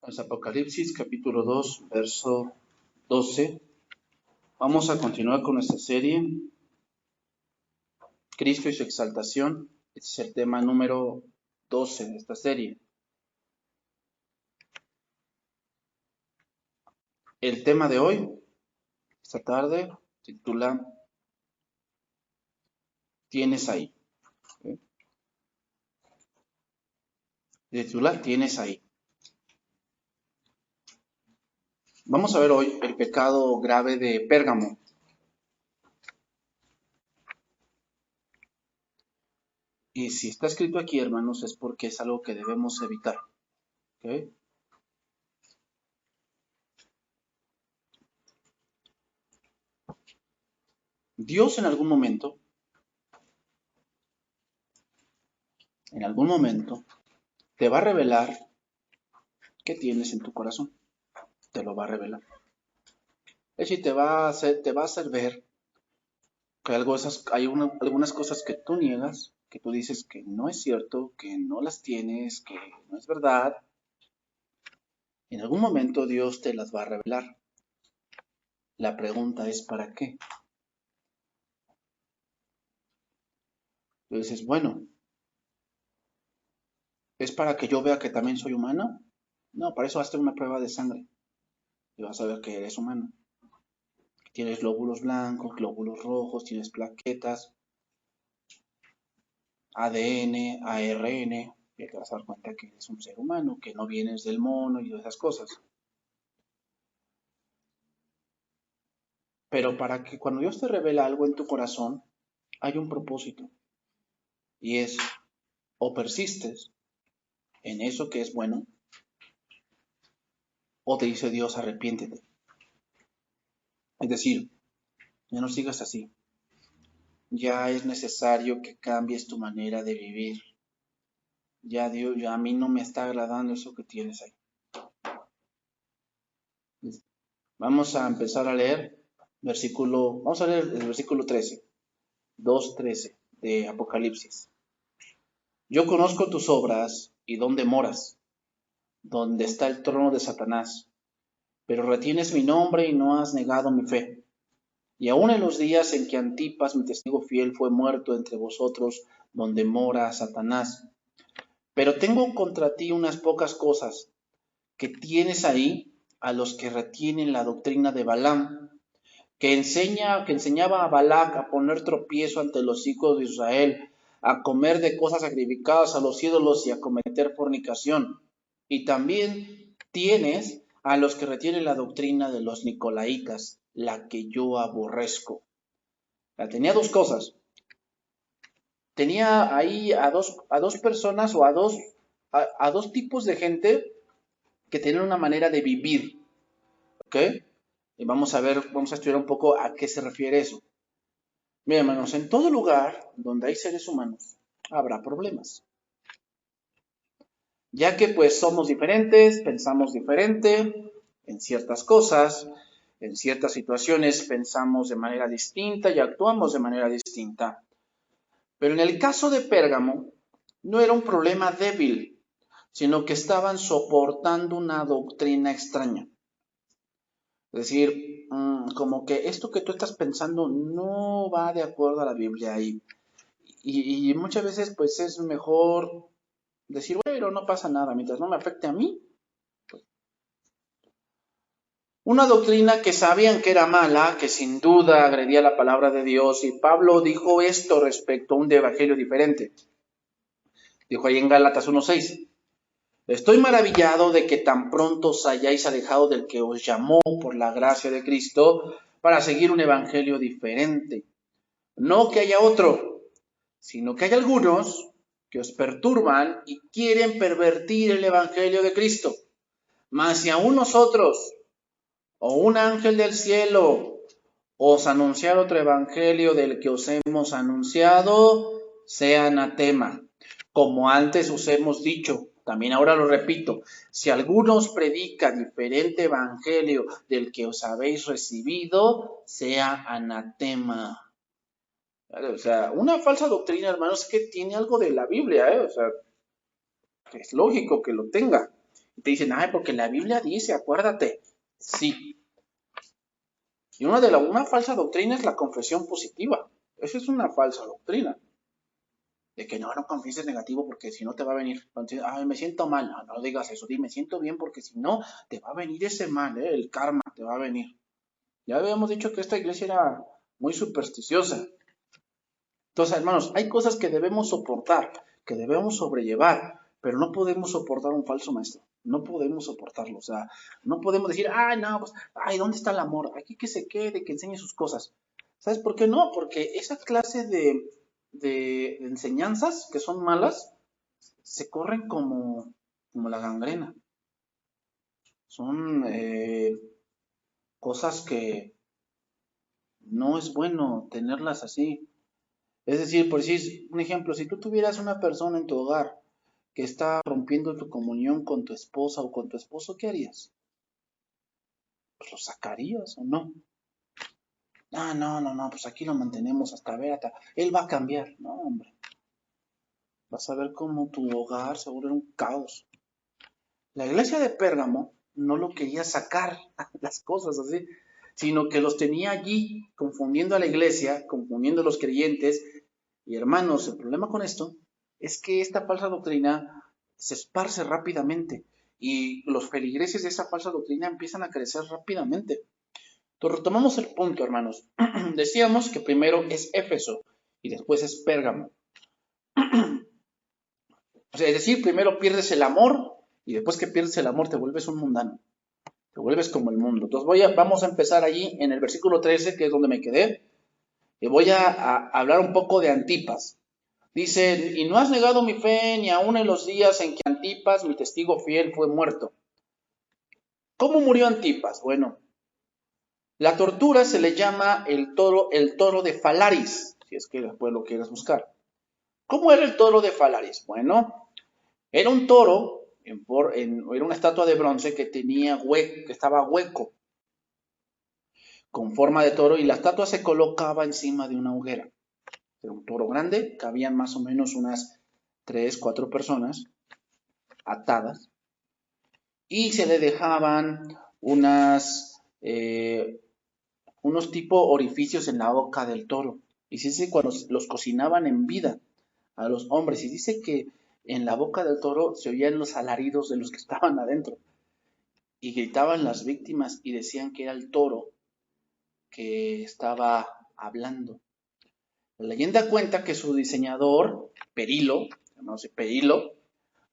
Es Apocalipsis capítulo 2, verso 12. Vamos a continuar con nuestra serie, Cristo y su exaltación. Este es el tema número 12 de esta serie. El tema de hoy, esta tarde, titula Tienes ahí. Titula Tienes ahí. Vamos a ver hoy el pecado grave de Pérgamo. Y si está escrito aquí, hermanos, es porque es algo que debemos evitar. ¿Okay? Dios en algún momento, te va a revelar qué tienes en tu corazón. Te lo va a revelar. Es decir, te va a hacer ver que hay algunas cosas que tú niegas, que tú dices que no es cierto, que no las tienes, que no es verdad. En algún momento Dios te las va a revelar. La pregunta es ¿para qué? Tú dices, bueno, ¿es para que yo vea que también soy humano? No, para eso vas a hacer una prueba de sangre y vas a ver que eres humano. Tienes glóbulos blancos, glóbulos rojos, tienes plaquetas, ADN, ARN, y te vas a dar cuenta que eres un ser humano, que no vienes del mono y esas cosas. Pero para que cuando Dios te revela algo en tu corazón, hay un propósito. Y es, o persistes en eso que es bueno, o te dice Dios, arrepiéntete. Es decir, ya no sigas así. Ya es necesario que cambies tu manera de vivir. Ya Dios, ya a mí no me está agradando eso que tienes ahí. Vamos a empezar a leer vamos a leer el versículo 13, 2:13 de Apocalipsis. Yo conozco tus obras y dónde moras, donde está el trono de Satanás, pero retienes mi nombre y no has negado mi fe. Y aun en los días en que Antipas, mi testigo fiel, fue muerto entre vosotros, donde mora Satanás. Pero tengo contra ti unas pocas cosas, que tienes ahí a los que retienen la doctrina de Balaam, que enseñaba a Balac a poner tropiezo ante los hijos de Israel, a comer de cosas sacrificadas a los ídolos y a cometer fornicación. Y también tienes a los que retienen la doctrina de los nicolaitas, la que yo aborrezco. Tenía dos cosas. Tenía ahí a dos personas o a dos tipos de gente que tienen una manera de vivir. ¿Ok? Y vamos a estudiar un poco a qué se refiere eso. Mira, hermanos, en todo lugar donde hay seres humanos habrá problemas. Ya que pues somos diferentes, pensamos diferente en ciertas cosas, en ciertas situaciones pensamos de manera distinta y actuamos de manera distinta. Pero en el caso de Pérgamo, no era un problema débil, sino que estaban soportando una doctrina extraña. Es decir, como que esto que tú estás pensando no va de acuerdo a la Biblia y muchas veces pues es mejor decir, bueno, no pasa nada, mientras no me afecte a mí. Una doctrina que sabían que era mala, que sin duda agredía la palabra de Dios, y Pablo dijo esto respecto a un evangelio diferente. Dijo ahí en Gálatas 1:6, estoy maravillado de que tan pronto os hayáis alejado del que os llamó por la gracia de Cristo para seguir un evangelio diferente. No que haya otro, sino que hay algunos que os perturban y quieren pervertir el evangelio de Cristo. Mas si aún nosotros, o un ángel del cielo, os anunciar otro evangelio del que os hemos anunciado, sea anatema. Como antes os hemos dicho, también ahora lo repito, si alguno os predica diferente evangelio del que os habéis recibido, sea anatema. O sea, una falsa doctrina, hermanos, que tiene algo de la Biblia, o sea, es lógico que lo tenga. Y te dicen, ay, porque la Biblia dice, acuérdate. Sí. Y una falsa doctrina es la confesión positiva. Esa es una falsa doctrina. De que no confieses negativo porque si no te va a venir. Entonces, ay, me siento mal. No, no digas eso. Di, me siento bien porque si no te va a venir ese mal, el karma te va a venir. Ya habíamos dicho que esta iglesia era muy supersticiosa. Entonces, hermanos, hay cosas que debemos soportar, que debemos sobrellevar, pero no podemos soportar un falso maestro. No podemos soportarlo. O sea, no podemos decir, ay, no, pues, ay, ¿dónde está el amor? Aquí que se quede, que enseñe sus cosas. ¿Sabes por qué no? Porque esa clase de enseñanzas que son malas se corren como la gangrena. Son cosas que no es bueno tenerlas así. Es decir, por decir un ejemplo, si tú tuvieras una persona en tu hogar que está rompiendo tu comunión con tu esposa o con tu esposo, ¿qué harías? Pues lo sacarías o no. Ah, no, pues aquí lo mantenemos hasta ver, él va a cambiar. No, hombre. Vas a ver cómo tu hogar se vuelve un caos. La iglesia de Pérgamo no lo quería sacar las cosas así, sino que los tenía allí confundiendo a la iglesia, confundiendo a los creyentes. Y hermanos, el problema con esto es que esta falsa doctrina se esparce rápidamente y los feligreses de esa falsa doctrina empiezan a crecer rápidamente. Entonces retomamos el punto, hermanos. Decíamos que primero es Éfeso y después es Pérgamo. O sea, es decir, primero pierdes el amor y después que pierdes el amor te vuelves un mundano. Te vuelves como el mundo. Entonces vamos a empezar allí en el versículo 13, que es donde me quedé. Y voy a hablar un poco de Antipas. Dice, y no has negado mi fe ni aun en los días en que Antipas, mi testigo fiel, fue muerto. ¿Cómo murió Antipas? Bueno, la tortura se le llama el toro de Falaris, si es que después lo quieres buscar. ¿Cómo era el toro de Falaris? Bueno, era un toro, era una estatua de bronce que que estaba hueco, con forma de toro, y la estatua se colocaba encima de una hoguera. Era un toro grande, cabían más o menos unas 3, 4 personas atadas, y se le dejaban unos tipo orificios en la boca del toro. Y se dice cuando los cocinaban en vida a los hombres, y dice que en la boca del toro se oían los alaridos de los que estaban adentro, y gritaban las víctimas y decían que era el toro que estaba hablando. La leyenda cuenta que su diseñador, Perilo,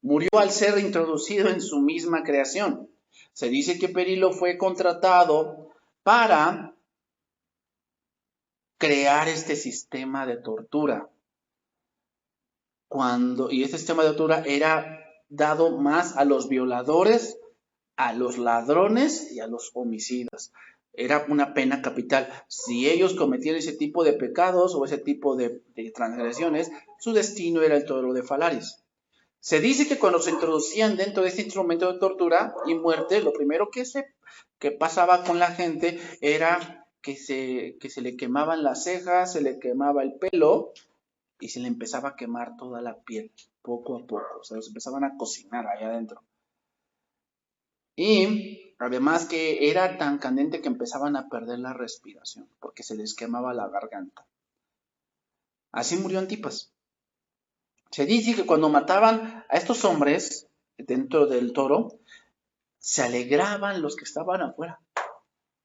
murió al ser introducido en su misma creación. Se dice que Perilo fue contratado para crear este sistema de tortura. Y este sistema de tortura era dado más a los violadores, a los ladrones y a los homicidas. Era una pena capital. Si ellos cometían ese tipo de pecados o ese tipo de transgresiones, su destino era el toro de Falaris. Se dice que cuando se introducían dentro de este instrumento de tortura y muerte, lo primero que pasaba con la gente era que se le quemaban las cejas, se le quemaba el pelo y se le empezaba a quemar toda la piel, poco a poco. O sea, los empezaban a cocinar allá adentro. Y además que era tan candente que empezaban a perder la respiración, porque se les quemaba la garganta. Así murió Antipas. Se dice que cuando mataban a estos hombres dentro del toro, se alegraban los que estaban afuera.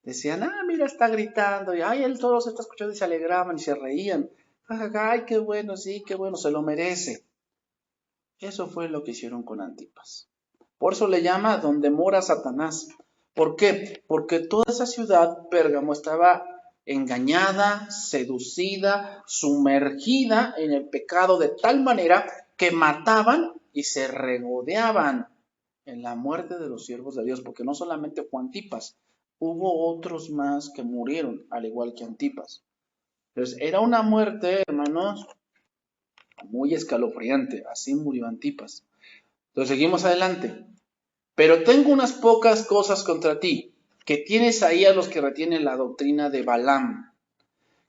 Decían, mira, está gritando, y ay, el toro se está escuchando, y se alegraban y se reían. Ay, qué bueno, sí, qué bueno, se lo merece. Eso fue lo que hicieron con Antipas. Por eso le llama donde mora Satanás. ¿Por qué? Porque toda esa ciudad, Pérgamo, estaba engañada, seducida, sumergida en el pecado de tal manera que mataban y se regodeaban en la muerte de los siervos de Dios, porque no solamente fue Antipas, hubo otros más que murieron, al igual que Antipas. Entonces, era una muerte, hermanos, muy escalofriante. Así murió Antipas. Entonces, seguimos adelante. Pero tengo unas pocas cosas contra ti, que tienes ahí a los que retienen la doctrina de Balaam,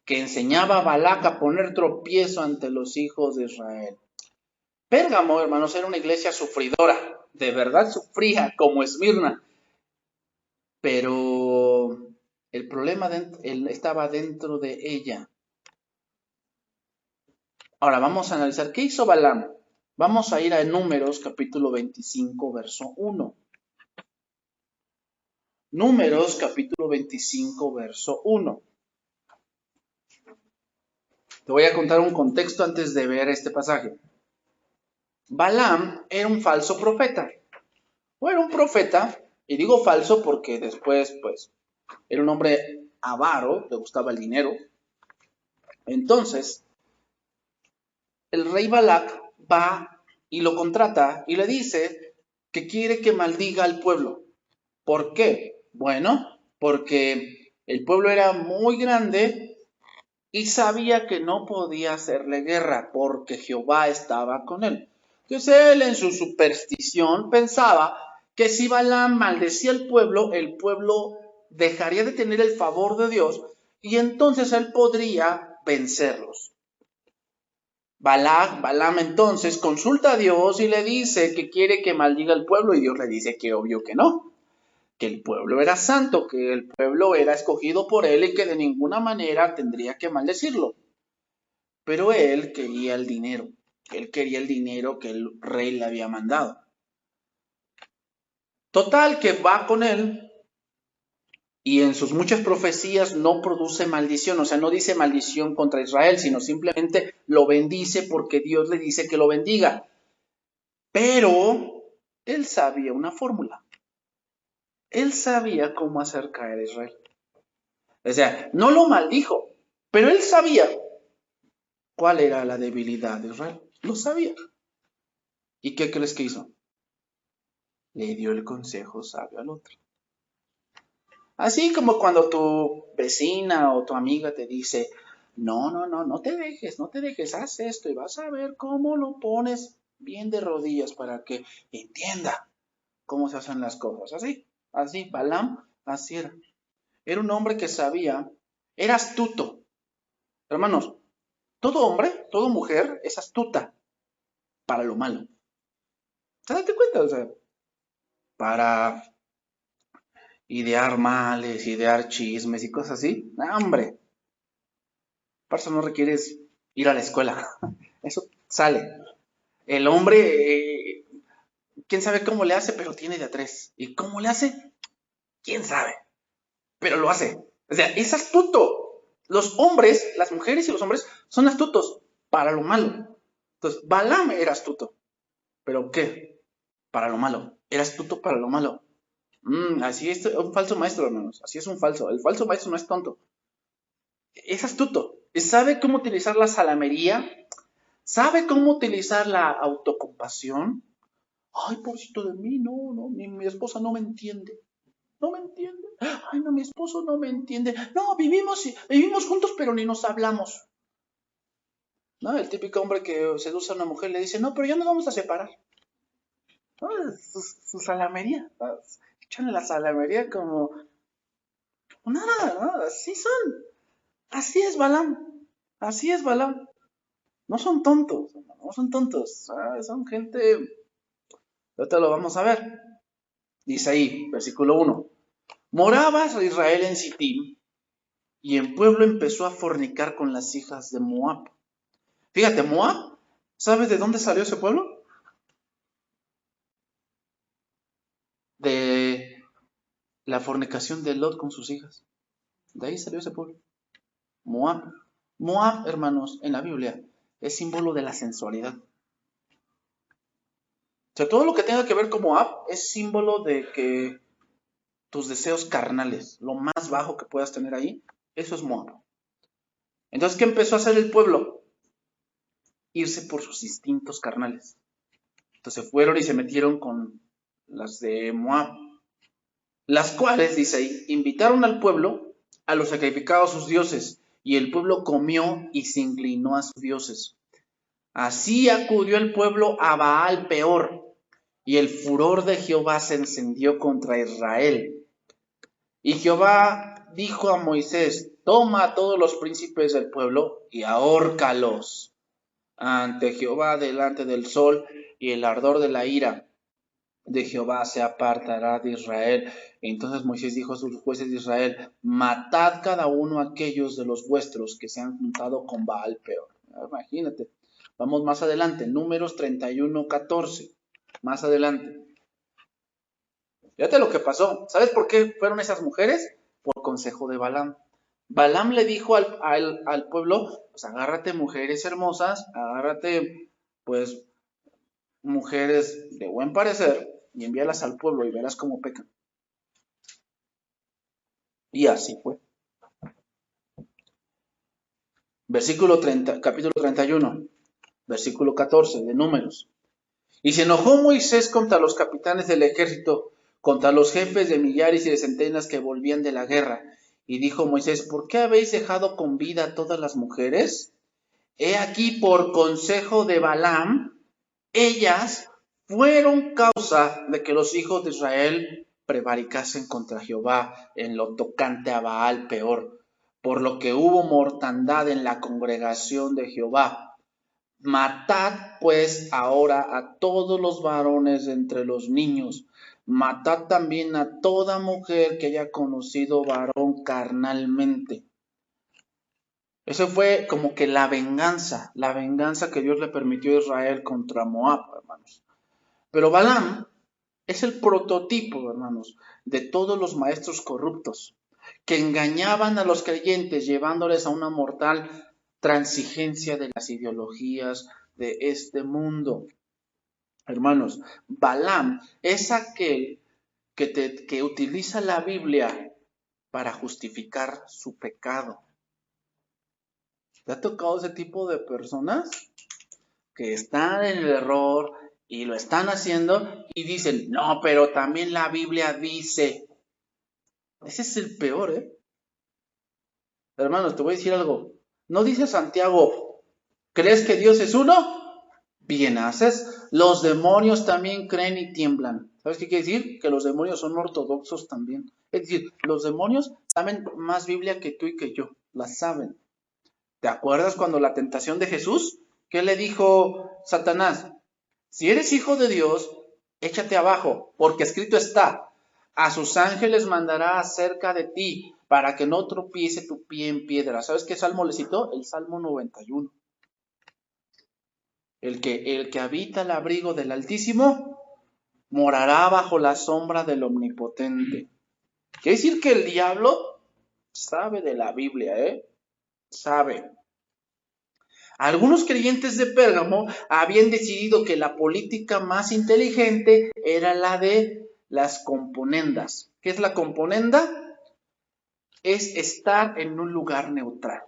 que enseñaba a Balac a poner tropiezo ante los hijos de Israel. Pérgamo, hermanos, era una iglesia sufridora, de verdad sufría como Esmirna, pero el problema estaba dentro de ella. Ahora vamos a analizar qué hizo Balaam. Vamos a ir a Números capítulo 25, verso 1. Números capítulo 25, verso 1. Te voy a contar un contexto antes de ver este pasaje. Balaam era un falso profeta. O era un profeta, y digo falso porque después, pues, era un hombre avaro, le gustaba el dinero. Entonces, el rey Balac va y lo contrata y le dice que quiere que maldiga al pueblo. ¿Por qué? Bueno, porque el pueblo era muy grande y sabía que no podía hacerle guerra porque Jehová estaba con él. Entonces él en su superstición pensaba que si Balaam maldecía al pueblo, el pueblo dejaría de tener el favor de Dios y entonces él podría vencerlos. Balaam entonces consulta a Dios y le dice que quiere que maldiga al pueblo y Dios le dice que obvio que no, que el pueblo era santo, que el pueblo era escogido por él y que de ninguna manera tendría que maldecirlo. Pero él quería el dinero que el rey le había mandado. Total, que va con él y en sus muchas profecías no produce maldición, o sea, no dice maldición contra Israel, sino simplemente lo bendice porque Dios le dice que lo bendiga. Pero él sabía una fórmula. Él sabía cómo hacer caer a Israel. O sea, no lo maldijo, pero él sabía cuál era la debilidad de Israel. Lo sabía. ¿Y qué crees que hizo? Le dio el consejo sabio al otro. Así como cuando tu vecina o tu amiga te dice, no te dejes, haz esto y vas a ver cómo lo pones bien de rodillas para que entienda cómo se hacen las cosas. Así, Balaam, así era. Era un hombre que sabía, era astuto. Hermanos, todo hombre, toda mujer es astuta para lo malo. ¿Te das cuenta? O sea, para idear males, idear chismes y cosas así. ¡No, hombre! Para eso no requieres ir a la escuela. Eso sale. El hombre, quién sabe cómo le hace, pero tiene de a tres. ¿Y cómo le hace? ¿Quién sabe? Pero lo hace. O sea, es astuto. Los hombres, las mujeres y los hombres son astutos para lo malo. Entonces, Balaam era astuto. ¿Pero qué? Para lo malo. Era astuto para lo malo. Así es un falso maestro, hermanos. Así es un falso. El falso maestro no es tonto. Es astuto. Sabe cómo utilizar la salamería. Sabe cómo utilizar la autocompasión. Ay, pobrecito de mí, no, mi esposa no me entiende. No me entiende. Ay, no, mi esposo no me entiende. No, vivimos juntos, pero ni nos hablamos. ¿No? El típico hombre que seduce a una mujer le dice, no, pero ya nos vamos a separar. ¿No? Su salamería. ¿No? Echan la salamería como nada, ¿no? Así son. Así es Balaam. Así es Balaam. No son tontos, no son tontos. Son gente. Ahorita lo vamos a ver. Dice ahí, versículo 1. Moraba Israel en Sittim y el pueblo empezó a fornicar con las hijas de Moab. Fíjate, Moab, ¿sabes de dónde salió ese pueblo? De la fornicación de Lot con sus hijas. De ahí salió ese pueblo. Moab. Moab, hermanos, en la Biblia es símbolo de la sensualidad. O sea, todo lo que tenga que ver con Moab es símbolo de que tus deseos carnales, lo más bajo que puedas tener ahí, eso es Moab. Entonces, ¿qué empezó a hacer el pueblo? Irse por sus instintos carnales. Entonces fueron y se metieron con las de Moab, las cuales, dice ahí, invitaron al pueblo a los sacrificados a sus dioses, y el pueblo comió y se inclinó a sus dioses. Así acudió el pueblo a Baal Peor, y el furor de Jehová se encendió contra Israel. Y Jehová dijo a Moisés, toma a todos los príncipes del pueblo y ahórcalos. ante Jehová delante del sol, y el ardor de la ira de Jehová se apartará de Israel. Entonces Moisés dijo a sus jueces de Israel: matad cada uno a aquellos de los vuestros que se han juntado con Baal peor. Imagínate. Vamos más adelante, Números 31:14. Más adelante. Fíjate lo que pasó. ¿Sabes por qué fueron esas mujeres? Por consejo de Balaam. Balaam le dijo al pueblo: pues agárrate mujeres hermosas, agárrate pues mujeres de buen parecer y envíalas al pueblo y verás cómo pecan. Y así fue. Capítulo 31, versículo 14 de Números. Y se enojó Moisés contra los capitanes del ejército, contra los jefes de millares y de centenas que volvían de la guerra. Y dijo Moisés: ¿por qué habéis dejado con vida a todas las mujeres? He aquí, por consejo de Balaam, ellas fueron causa de que los hijos de Israel prevaricasen contra Jehová en lo tocante a Baal peor, por lo que hubo mortandad en la congregación de Jehová. Matad pues ahora a todos los varones entre los niños, matad también a toda mujer que haya conocido varón carnalmente. Eso fue como que la venganza que Dios le permitió a Israel contra Moab, hermanos. Pero Balaam es el prototipo, hermanos, de todos los maestros corruptos que engañaban a los creyentes llevándoles a una mortal transigencia de las ideologías de este mundo. Hermanos, Balaam es aquel que utiliza la Biblia para justificar su pecado. ¿Te ha tocado ese tipo de personas que están en el error y lo están haciendo y dicen: no, pero también la Biblia dice? Ese es el peor, ¿eh? Hermanos, te voy a decir algo. ¿No dice Santiago: ¿crees que Dios es uno? Bien haces. Los demonios también creen y tiemblan. ¿Sabes qué quiere decir? Que los demonios son ortodoxos también. Es decir, los demonios saben más Biblia que tú y que yo. La saben. ¿Te acuerdas cuando la tentación de Jesús? ¿Qué le dijo Satanás? Si eres hijo de Dios, échate abajo, porque escrito está: a sus ángeles mandará acerca de ti, para que no tropiece tu pie en piedra. ¿Sabes qué salmo le citó? El Salmo 91. El que habita el abrigo del Altísimo morará bajo la sombra del Omnipotente. Quiere decir que el diablo sabe de la Biblia, ¿eh? Sabe. Algunos creyentes de Pérgamo habían decidido que la política más inteligente era la de las componendas. ¿Qué es la componenda? Es estar en un lugar neutral.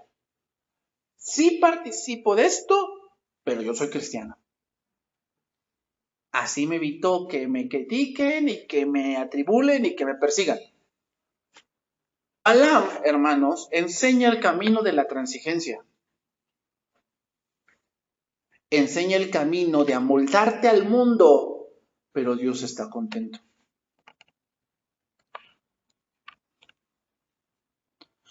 Sí participo de esto, pero yo soy cristiano. Así me evito que me critiquen y que me atribulen y que me persigan. Balaam, hermanos, enseña el camino de la transigencia. Enseña el camino de amoldarte al mundo, pero Dios está contento.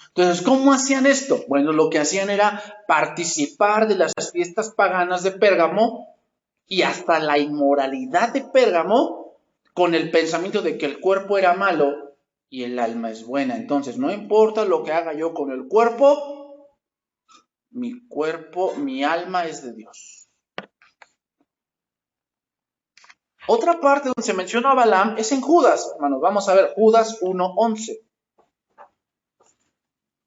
Entonces, ¿cómo hacían esto? Bueno, lo que hacían era participar de las fiestas paganas de Pérgamo y hasta la inmoralidad de Pérgamo con el pensamiento de que el cuerpo era malo y el alma es buena. Entonces, no importa lo que haga yo con el cuerpo, mi alma es de Dios. Otra parte donde se menciona a Balaam es en Judas, hermanos. Vamos a ver Judas 1:11.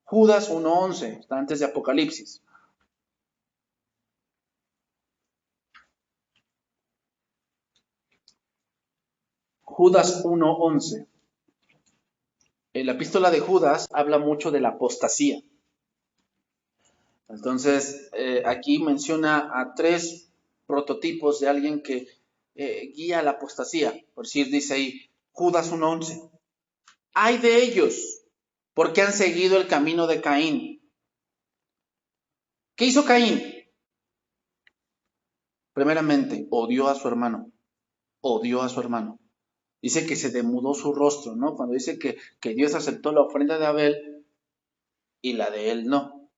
Judas 1:11, está antes de Apocalipsis. Judas 1:11. La epístola de Judas habla mucho de la apostasía. Entonces, aquí menciona a 3 prototipos de alguien que guía la apostasía. Por decir, dice ahí, Judas 1:11. Ay de ellos, porque han seguido el camino de Caín. ¿Qué hizo Caín? Primeramente, odió a su hermano. Odió a su hermano. Dice que se demudó su rostro, ¿no? Cuando dice que Dios aceptó la ofrenda de Abel y la de él no.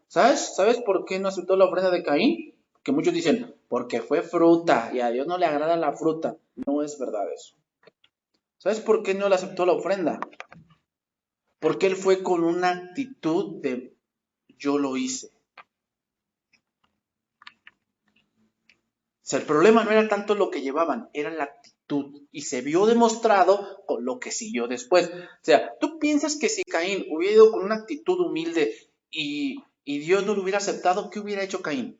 ¿Sabes por qué no aceptó la ofrenda de Caín? Que muchos dicen, porque fue fruta y a Dios no le agrada la fruta. No es verdad eso. ¿Sabes por qué no le aceptó la ofrenda? Porque él fue con una actitud de yo lo hice. O sea, el problema no era tanto lo que llevaban, era la actitud. Y se vio demostrado con lo que siguió después. O sea, ¿tú piensas que si Caín hubiera ido con una actitud humilde y Dios no lo hubiera aceptado, qué hubiera hecho Caín?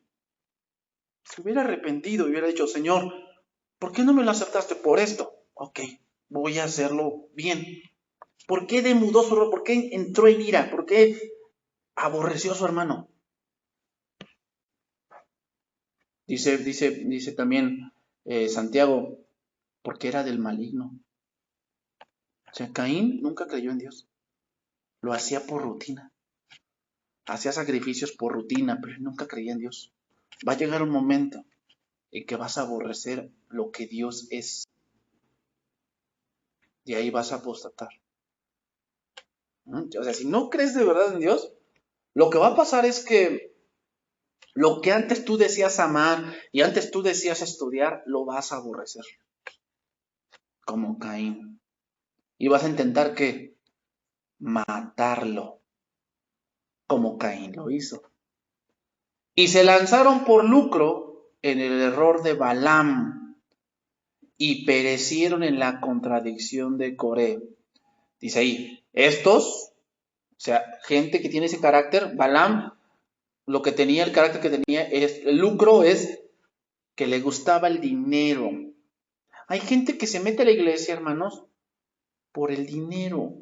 Se hubiera arrepentido y hubiera dicho, Señor, ¿por qué no me lo aceptaste por esto? Ok, voy a hacerlo bien. ¿Por qué demudó su rostro? ¿Por qué entró en ira? ¿Por qué aborreció a su hermano? Dice también Santiago, porque era del maligno. O sea, Caín nunca creyó en Dios. Lo hacía por rutina. Hacía sacrificios por rutina, pero nunca creía en Dios. Va a llegar un momento en que vas a aborrecer lo que Dios es. Y ahí vas a apostatar. O sea, si no crees de verdad en Dios, lo que va a pasar es que lo que antes tú decías amar y antes tú decías estudiar, lo vas a aborrecer. Como Caín. Y vas a intentar que matarlo. Como Caín lo hizo. Y se lanzaron por lucro en el error de Balaam y perecieron en la contradicción de Coré. Dice ahí, estos, o sea, gente que tiene ese carácter, Balaam, lo que tenía, el carácter que tenía, es, el lucro es que le gustaba el dinero. Hay gente que se mete a la iglesia, hermanos, por el dinero.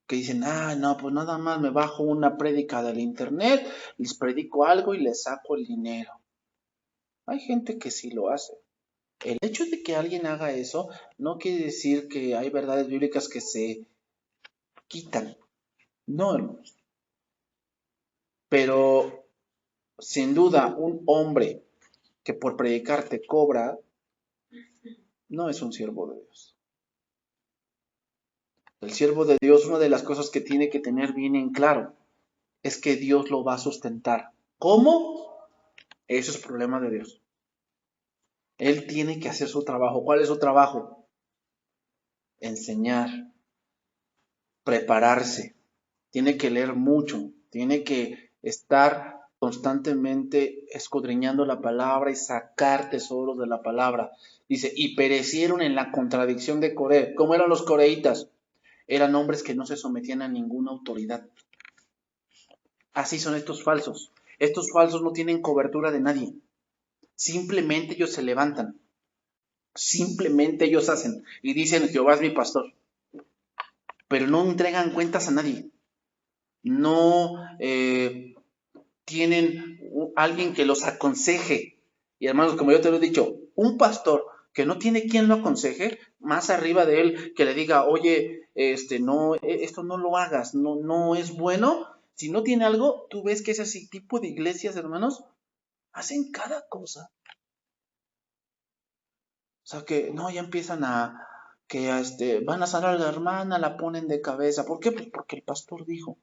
Que dicen, no, pues nada más me bajo una prédica del internet, les predico algo y les saco el dinero. Hay gente que sí lo hace. El hecho de que alguien haga eso no quiere decir que hay verdades bíblicas que se quitan. No, hermanos. Pero sin duda, un hombre que por predicar te cobra, no es un siervo de Dios. El siervo de Dios, una de las cosas que tiene que tener bien en claro, es que Dios lo va a sustentar. ¿Cómo? Eso es problema de Dios. Él tiene que hacer su trabajo. ¿Cuál es su trabajo? Enseñar, prepararse. Tiene que leer mucho, tiene que estar constantemente escudriñando la palabra y sacar tesoros de la palabra. Dice, y perecieron en la contradicción de Coré. ¿Cómo eran los coreitas? Eran hombres que no se sometían a ninguna autoridad. Así son estos falsos. Estos falsos no tienen cobertura de nadie. Simplemente ellos se levantan. Simplemente ellos hacen. Y dicen, Jehová es mi pastor. Pero no entregan cuentas a nadie. No tienen alguien que los aconseje. Y hermanos, como yo te lo he dicho, un pastor que no tiene quien lo aconseje, más arriba de él, que le diga, oye, no, esto no lo hagas, no es bueno. Si no tiene algo, tú ves que ese tipo de iglesias, hermanos, hacen cada cosa. O sea que, no, ya empiezan van a sanar a la hermana, la ponen de cabeza. ¿Por qué? Pues porque el pastor dijo.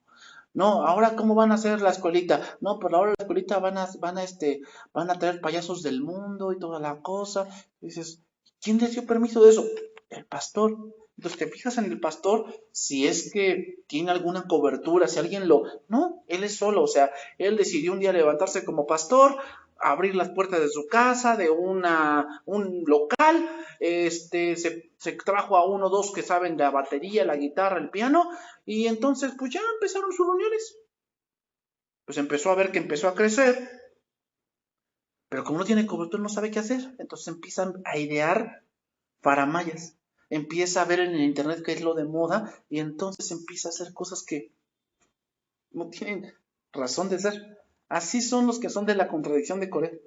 No, ahora cómo van a hacer la escuelita. No, pero ahora la escuelita van a traer payasos del mundo y toda la cosa. Y dices, ¿quién les dio permiso de eso? El pastor. Entonces te fijas en el pastor si es que tiene alguna cobertura, si alguien lo... No, él es solo, o sea, él decidió un día levantarse como pastor, abrir las puertas de su casa, de un local, se trajo a uno o dos que saben de la batería, la guitarra, el piano, y entonces pues ya empezaron sus reuniones. Pues empezó a ver que empezó a crecer, pero como no tiene cobertura no sabe qué hacer, entonces empiezan a idear faramayas, empieza a ver en el internet qué es lo de moda y entonces empieza a hacer cosas que no tienen razón de ser. Así son los que son de la contradicción de Coré.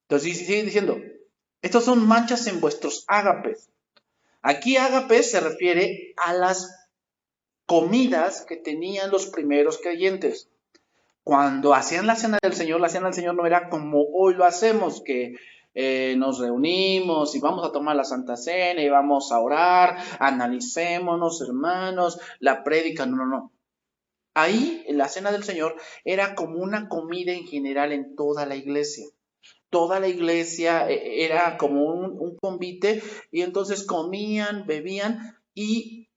Entonces sigue diciendo, estos son manchas en vuestros ágapes. Aquí ágapes se refiere a las comidas que tenían los primeros creyentes. Cuando hacían la cena del Señor, la cena del Señor no era como hoy lo hacemos, que nos reunimos y vamos a tomar la Santa Cena y vamos a orar, analicémonos, hermanos, la prédica, no. Ahí, en la cena del Señor, era como una comida en general en toda la iglesia. Toda la iglesia era como un convite y entonces comían, bebían y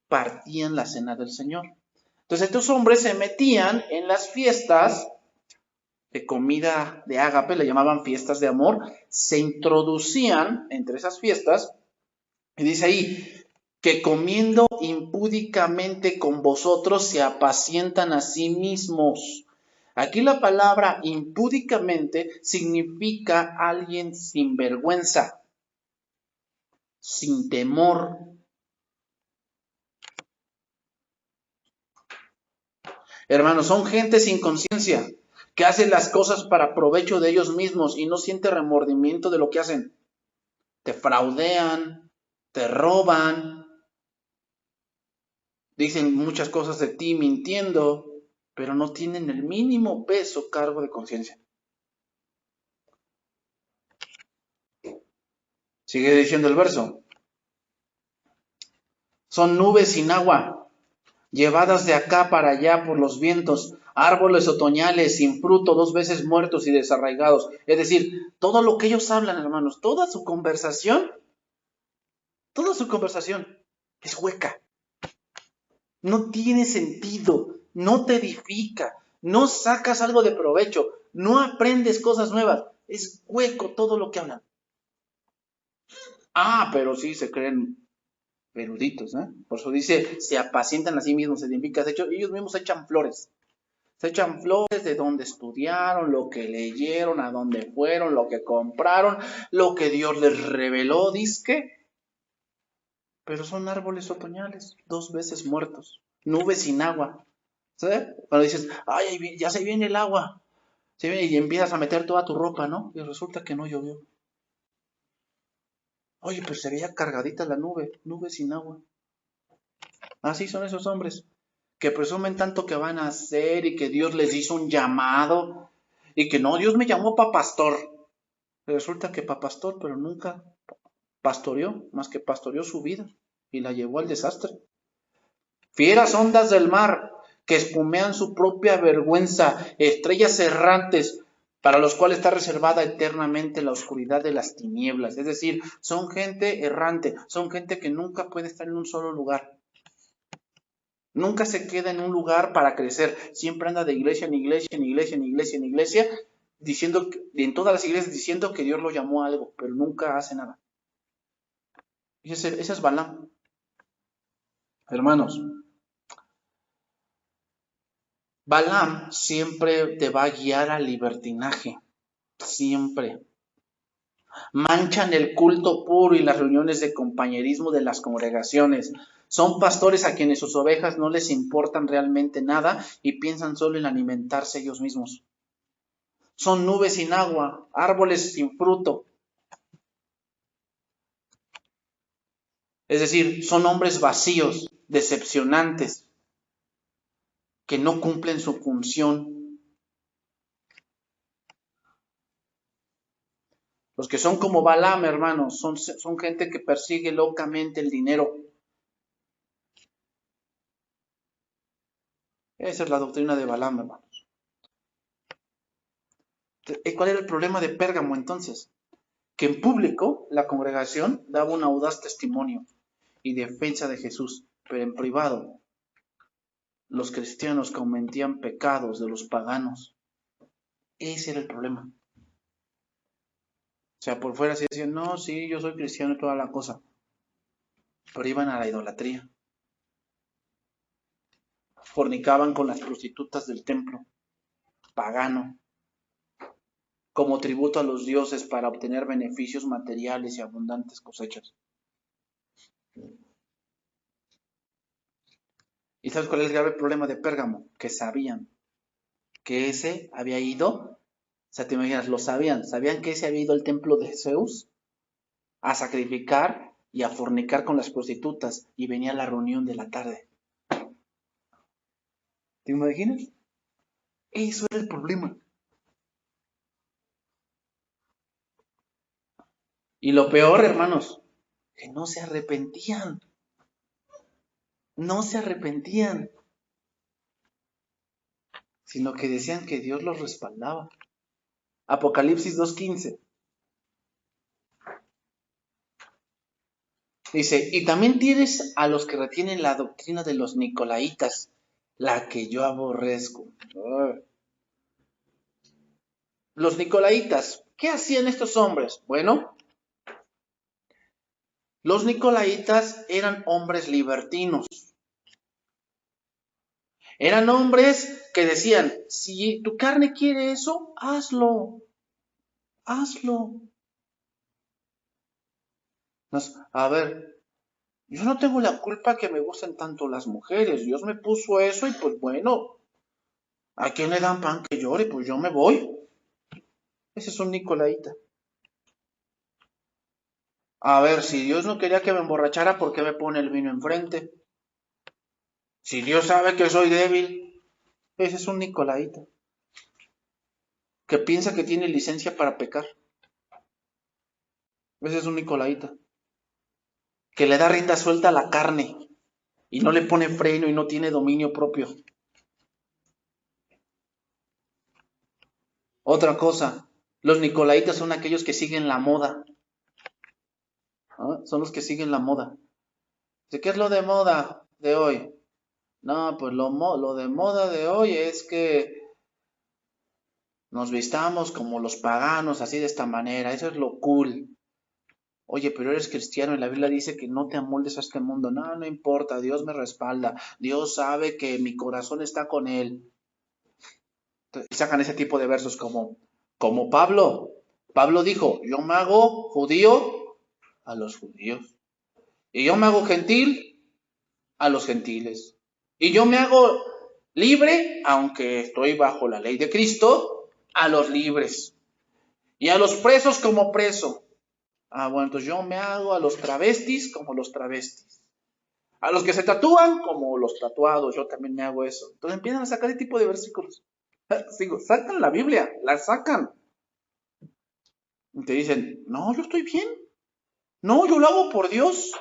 partían la cena del Señor. Entonces estos hombres se metían en las fiestas de comida de ágape, le llamaban fiestas de amor, se introducían entre esas fiestas y dice ahí que comiendo impúdicamente con vosotros se apacientan a sí mismos. Aquí la palabra impúdicamente significa alguien sin vergüenza, sin temor. Hermanos, son gente sin conciencia, que hacen las cosas para provecho de ellos mismos y no siente remordimiento de lo que hacen. Te fraudean, te roban, dicen muchas cosas de ti mintiendo, pero no tienen el mínimo peso cargo de conciencia. Sigue diciendo el verso. Son nubes sin agua, llevadas de acá para allá por los vientos, árboles otoñales sin fruto, 2 veces muertos y desarraigados. Es decir, todo lo que ellos hablan, hermanos, toda su conversación es hueca. No tiene sentido, no te edifica, no sacas algo de provecho, no aprendes cosas nuevas. Es hueco todo lo que hablan. Pero sí se creen eruditos, ¿eh? Por eso dice, se apacientan a sí mismos, se edifican. De hecho, ellos mismos echan flores. Se echan flores de donde estudiaron, lo que leyeron, a dónde fueron, lo que compraron, lo que Dios les reveló, dizque. Pero son árboles otoñales, 2 veces muertos, nubes sin agua. ¿Sabes? Cuando dices, ay, ya se viene el agua, ¿sí? Y empiezas a meter toda tu ropa, ¿no? Y resulta que no llovió. Oye, pero se veía cargadita la nube sin agua. Así son esos hombres, que presumen tanto que van a hacer y que Dios les hizo un llamado y que no, Dios me llamó para pastor. Resulta que para pastor, pero nunca pastoreó, más que pastoreó su vida y la llevó al desastre. Fieras ondas del mar que espumean su propia vergüenza, estrellas errantes para los cuales está reservada eternamente la oscuridad de las tinieblas. Es decir, son gente errante, son gente que nunca puede estar en un solo lugar. Nunca se queda en un lugar para crecer. Siempre anda de iglesia en iglesia, en iglesia, en iglesia, en iglesia, diciendo, en todas las iglesias diciendo que Dios lo llamó a algo, pero nunca hace nada. Y ese es Balaam. Hermanos, Balaam siempre te va a guiar al libertinaje. Siempre. Manchan el culto puro y las reuniones de compañerismo de las congregaciones. Son pastores a quienes sus ovejas no les importan realmente nada y piensan solo en alimentarse ellos mismos. Son nubes sin agua, árboles sin fruto. Es decir, son hombres vacíos, decepcionantes, que no cumplen su función. Los que son como Balaam, hermanos, son gente que persigue locamente el dinero. Esa es la doctrina de Balaam, hermanos. ¿Cuál era el problema de Pérgamo entonces? Que en público la congregación daba un audaz testimonio y defensa de Jesús, pero en privado los cristianos cometían pecados de los paganos. Ese era el problema. O sea, por fuera sí decían, no, sí, yo soy cristiano y toda la cosa, pero iban a la idolatría. Fornicaban con las prostitutas del templo pagano, como tributo a los dioses para obtener beneficios materiales y abundantes cosechas. ¿Y sabes cuál es el grave problema de Pérgamo? Que sabían que ese había ido, o sea, te imaginas, lo sabían que ese había ido al templo de Zeus a sacrificar y a fornicar con las prostitutas y venía a la reunión de la tarde. ¿Te imaginas? Eso era el problema. Y lo peor, hermanos, que no se arrepentían. No se arrepentían. sino que decían que Dios los respaldaba. Apocalipsis 2:15. Dice, y también tienes a los que retienen la doctrina de los nicolaitas, la que yo aborrezco. Los nicolaitas, ¿qué hacían estos hombres? Bueno, los nicolaitas eran hombres libertinos. Eran hombres que decían, si tu carne quiere eso, hazlo. Hazlo. A ver, yo no tengo la culpa que me gusten tanto las mujeres. Dios me puso eso y pues bueno, ¿a quién le dan pan que llore? Pues yo me voy. Ese es un nicolaita. A ver, si Dios no quería que me emborrachara, ¿por qué me pone el vino enfrente? Si Dios sabe que soy débil, ese es un nicolaita. Que piensa que tiene licencia para pecar. Ese es un nicolaita. Que le da rienda suelta a la carne y no le pone freno y no tiene dominio propio. Otra cosa, los nicolaitas son aquellos que siguen la moda. ¿Ah? Son los que siguen la moda. ¿Qué es lo de moda de hoy? No, pues lo de moda de hoy es que nos vistamos como los paganos, así de esta manera. Eso es lo cool. Oye, pero eres cristiano y la Biblia dice que no te amoldes a este mundo. No, no importa, Dios me respalda. Dios sabe que mi corazón está con Él. Y sacan ese tipo de versos como Pablo. Pablo dijo, yo me hago judío a los judíos. Y yo me hago gentil a los gentiles. Y yo me hago libre, aunque estoy bajo la ley de Cristo, a los libres. Y a los presos como preso. Bueno, entonces yo me hago a los travestis como los travestis. A los que se tatúan como los tatuados, yo también me hago eso. Entonces empiezan a sacar ese tipo de versículos. Sacan la Biblia, la sacan. Y te dicen, no, yo estoy bien. No, yo lo hago por Dios.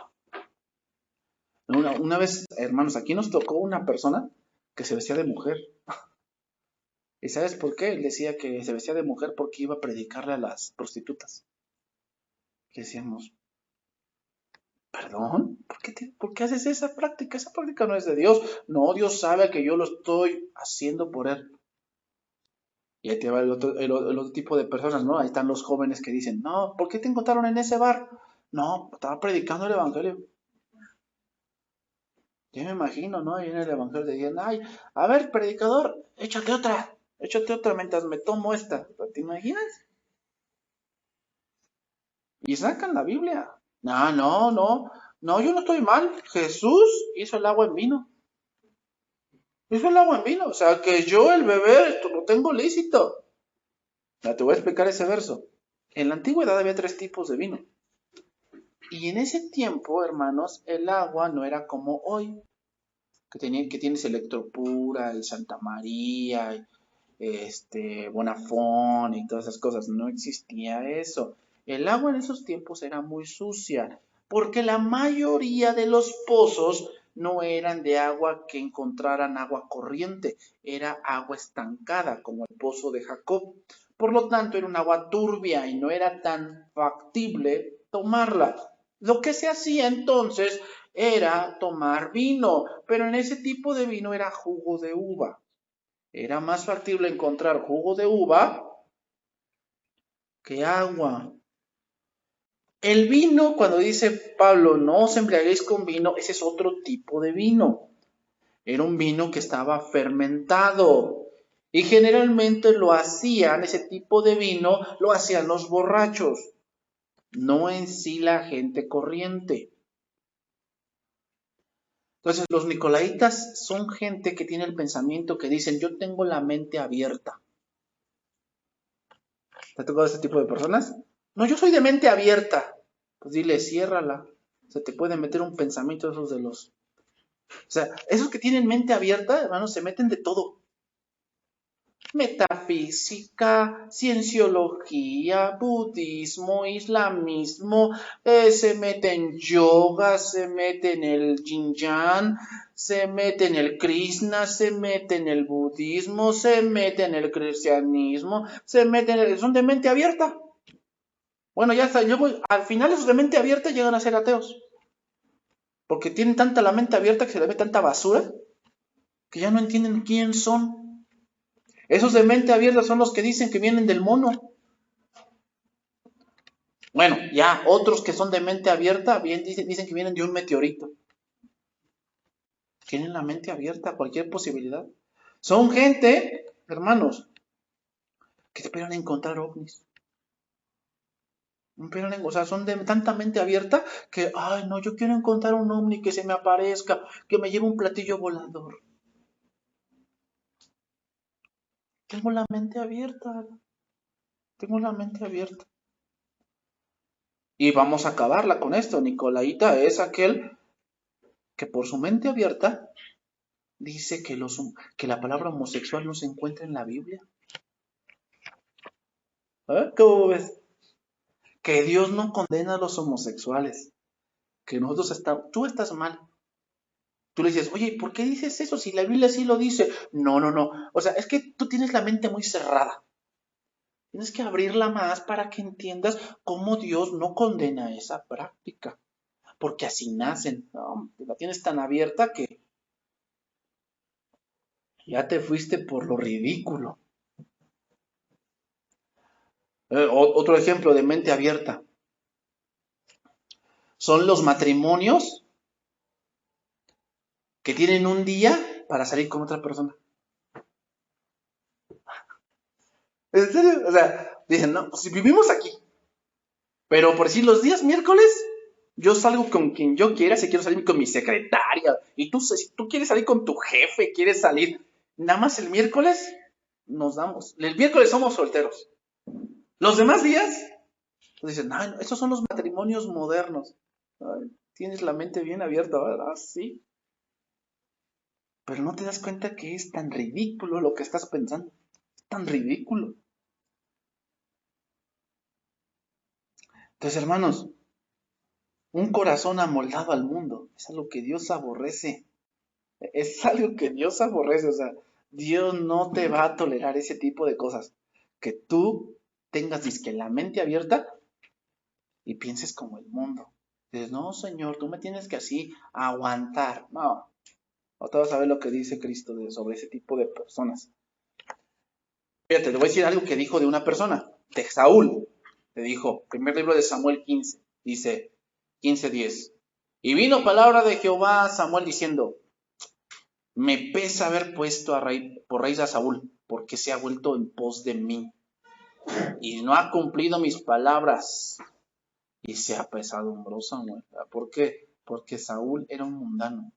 Una vez, hermanos, aquí nos tocó una persona que se vestía de mujer. ¿Y sabes por qué? Él decía que se vestía de mujer porque iba a predicarle a las prostitutas. Y decíamos, ¿perdón? ¿Por qué haces esa práctica? Esa práctica no es de Dios. No, Dios sabe que yo lo estoy haciendo por Él. Y ahí te va el otro tipo de personas, ¿no? Ahí están los jóvenes que dicen, no, ¿por qué te encontraron en ese bar? No, estaba predicando el Evangelio. Yo me imagino, ¿no? Ahí en el Evangelio decían, ay, a ver, predicador, échate otra mientras me tomo esta. ¿Te imaginas? Y sacan la Biblia. No, yo no estoy mal. Jesús hizo el agua en vino. Hizo el agua en vino. O sea, que yo el beber esto lo tengo lícito. Ya te voy a explicar ese verso. En la antigüedad había 3 tipos de vino. Y en ese tiempo, hermanos, el agua no era como hoy. Que tienes Electropura, el Santa María, Bonafón y todas esas cosas. No existía eso. El agua en esos tiempos era muy sucia, porque la mayoría de los pozos no eran de agua que encontraran agua corriente, era agua estancada, como el pozo de Jacob. Por lo tanto, era un agua turbia y no era tan factible tomarla. Lo que se hacía entonces era tomar vino, pero en ese tipo de vino era jugo de uva. Era más factible encontrar jugo de uva que agua. El vino, cuando dice Pablo, no os embriaguéis con vino, ese es otro tipo de vino. Era un vino que estaba fermentado. Y generalmente ese tipo de vino lo hacían los borrachos, no en sí la gente corriente. Entonces, los nicolaitas son gente que tiene el pensamiento que dicen, yo tengo la mente abierta. ¿Te ha tocado este tipo de personas? No, yo soy de mente abierta. Pues dile, ciérrala. Se te puede meter un pensamiento esos de los... O sea, esos que tienen mente abierta, hermanos, se meten de todo. Metafísica, cienciología, budismo, islamismo, se mete en yoga, se mete en el yin yang, se mete en el Krishna, se mete en el budismo, se mete en el cristianismo, se mete en son de mente abierta. Bueno, ya está, al final esos de mente abierta llegan a ser ateos. Porque tienen tanta la mente abierta que se le ve tanta basura que ya no entienden quién son. Esos de mente abierta son los que dicen que vienen del mono. Bueno, ya otros que son de mente abierta bien dicen que vienen de un meteorito. Tienen la mente abierta a cualquier posibilidad. Son gente, hermanos, que esperan encontrar ovnis. O sea, son de tanta mente abierta que, ay, no, yo quiero encontrar un ovni que se me aparezca, que me lleve un platillo volador. Tengo la mente abierta. Tengo la mente abierta. Y vamos a acabarla con esto. Nicolaita es aquel que por su mente abierta dice que la palabra homosexual no se encuentra en la Biblia. ¿Cómo ves? Que Dios no condena a los homosexuales. Que tú estás mal. Tú le dices, oye, ¿por qué dices eso si la Biblia sí lo dice? No, no, no. O sea, es que tú tienes la mente muy cerrada. Tienes que abrirla más para que entiendas cómo Dios no condena esa práctica. Porque así nacen. No, la tienes tan abierta que ya te fuiste por lo ridículo. Otro ejemplo de mente abierta. Son los matrimonios que tienen un día para salir con otra persona. ¿En serio? O sea, dicen, no, pues si vivimos aquí. Pero por decir, los días miércoles, yo salgo con quien yo quiera, si quiero salir con mi secretaria. Y tú, si tú quieres salir con tu jefe, quieres salir. Nada más el miércoles nos damos. El miércoles somos solteros. Los demás días, pues dicen, no, esos son los matrimonios modernos. Ay, tienes la mente bien abierta, ¿verdad? Sí. Pero no te das cuenta que es tan ridículo lo que estás pensando. Es tan ridículo. Entonces, hermanos, un corazón amoldado al mundo es algo que Dios aborrece. Es algo que Dios aborrece. O sea, Dios no te va a tolerar ese tipo de cosas. Que tú tengas disque la mente abierta y pienses como el mundo. Dices, no, Señor, tú me tienes que así aguantar. No, no te vas a ver lo que dice Cristo sobre ese tipo de personas. Fíjate, te voy a decir algo que dijo de una persona, de Saúl. Le dijo, primer libro de Samuel 15, dice 15:10. Y vino palabra de Jehová a Samuel diciendo, me pesa haber puesto por rey a Saúl, porque se ha vuelto en pos de mí, y no ha cumplido mis palabras, y se ha apesadumbró Samuel. ¿Por qué? Porque Saúl era un mundano.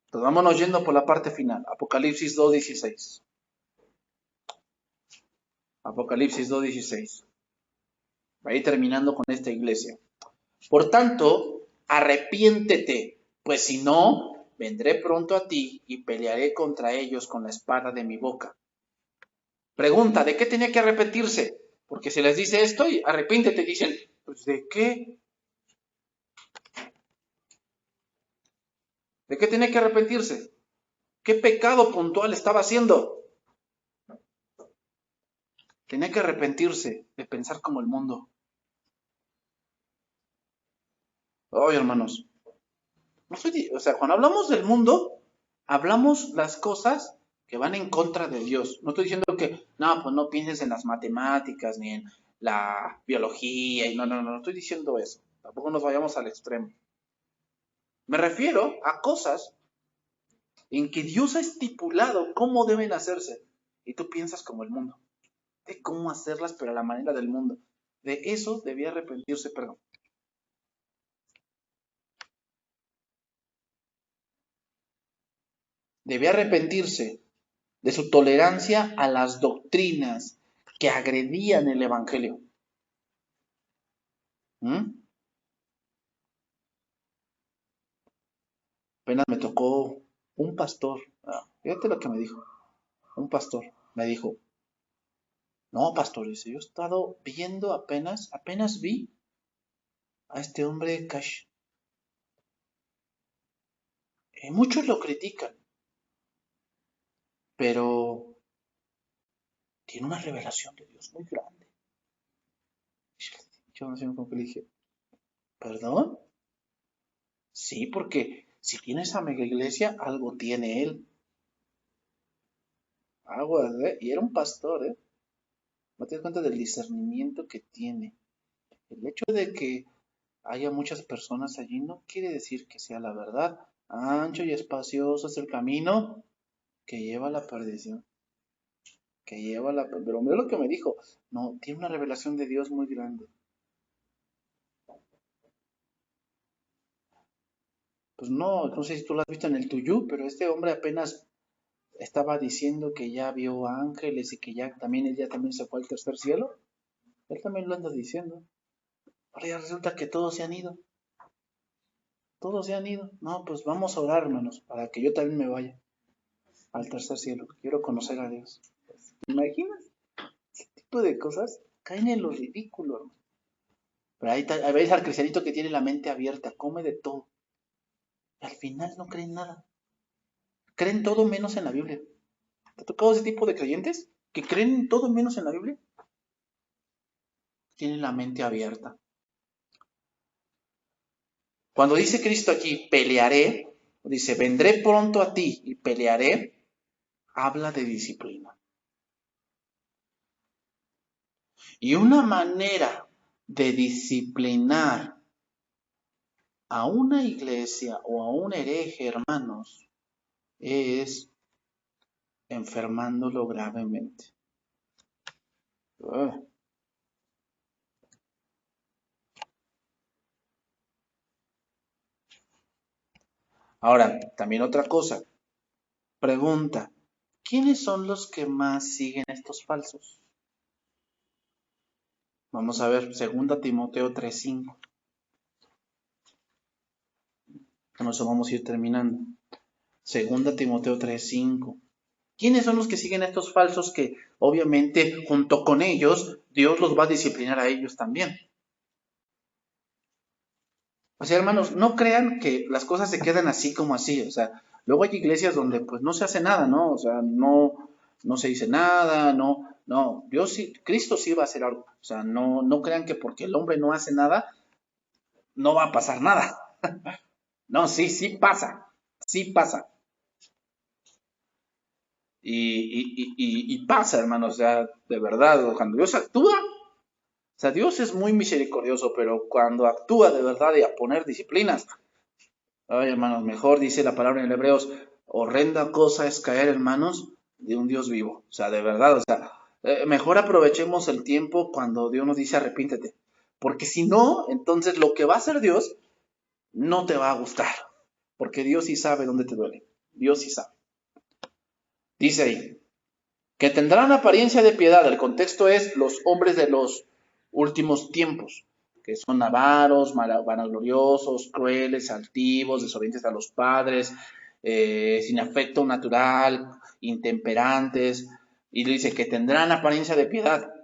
Entonces vámonos yendo por la parte final. Apocalipsis 2:16. Apocalipsis 2:16. Ahí terminando con esta iglesia. Por tanto, arrepiéntete, pues si no, vendré pronto a ti y pelearé contra ellos con la espada de mi boca. Pregunta, ¿de qué tenía que arrepentirse? Porque se les dice esto y arrepiéntete, dicen, pues ¿de qué? ¿De qué tenía que arrepentirse? ¿Qué pecado puntual estaba haciendo? Tenía que arrepentirse de pensar como el mundo. Oye, hermanos, o sea, cuando hablamos del mundo, hablamos las cosas que van en contra de Dios. No estoy diciendo que, no, pues no pienses en las matemáticas ni en la biología. Y no estoy diciendo eso. Tampoco nos vayamos al extremo. Me refiero a cosas en que Dios ha estipulado cómo deben hacerse. Y tú piensas como el mundo. De cómo hacerlas, pero a la manera del mundo. De eso debía arrepentirse, perdón. Debía arrepentirse de su tolerancia a las doctrinas que agredían el Evangelio. Apenas me tocó un pastor, fíjate lo que me dijo, un pastor me dijo, no, pastor, dice, yo he estado viendo apenas vi a este hombre Cash. Muchos lo critican, pero tiene una revelación de Dios muy grande. Yo no sé cómo que le dije, ¿perdón? Sí, porque si tiene esa mega iglesia, algo tiene él. Aguas, ¿eh? Y era un pastor, ¿eh? No te das cuenta del discernimiento que tiene. El hecho de que haya muchas personas allí no quiere decir que sea la verdad. Ancho y espacioso es el camino que lleva a la perdición. Pero mira lo que me dijo. No, tiene una revelación de Dios muy grande. Pues no sé si tú lo has visto en el Tuyú, pero este hombre apenas estaba diciendo que ya vio ángeles y que él ya también se fue al tercer cielo. Él también lo anda diciendo. Ahora ya resulta que todos se han ido. Todos se han ido. No, pues vamos a orar, hermanos, para que yo también me vaya al tercer cielo. Quiero conocer a Dios. ¿Te imaginas? Ese tipo de cosas caen en lo ridículo, hermano. Pero ahí ves al cristianito que tiene la mente abierta, come de todo. Y al final no creen nada. Creen todo menos en la Biblia. ¿Te ha tocado ese tipo de creyentes? Que creen todo menos en la Biblia. Tienen la mente abierta. Cuando dice Cristo aquí, pelearé, dice, vendré pronto a ti y pelearé, habla de disciplina. Y una manera de disciplinar a una iglesia o a un hereje, hermanos, es enfermándolo gravemente. Ahora, también otra cosa. Pregunta, ¿quiénes son los que más siguen estos falsos? Vamos a ver, 2 Timoteo 3:5. Con eso vamos a ir terminando. 2 Timoteo 3:5. ¿Quiénes son los que siguen a estos falsos que obviamente junto con ellos Dios los va a disciplinar a ellos también? O sea, hermanos, no crean que las cosas se quedan así como así. O sea, luego hay iglesias donde pues no se hace nada, ¿no? O sea, no se dice nada, no. Dios sí, Cristo sí va a hacer algo. O sea, no crean que porque el hombre no hace nada, no va a pasar nada. No, sí pasa. Sí pasa. Y pasa, hermanos, o sea, de verdad, cuando Dios actúa, o sea, Dios es muy misericordioso, pero cuando actúa de verdad y a poner disciplinas, ay, hermanos, mejor dice la palabra en Hebreos, horrenda cosa es caer en manos de un Dios vivo. O sea, de verdad, o sea, mejor aprovechemos el tiempo cuando Dios nos dice arrepíntete. Porque si no, entonces lo que va a hacer Dios no te va a gustar. Porque Dios sí sabe dónde te duele. Dios sí sabe. Dice ahí, que tendrán apariencia de piedad. El contexto es los hombres de los últimos tiempos, que son avaros, vanagloriosos, crueles, altivos, desobedientes a los padres, sin afecto natural, intemperantes. Y dice que tendrán apariencia de piedad,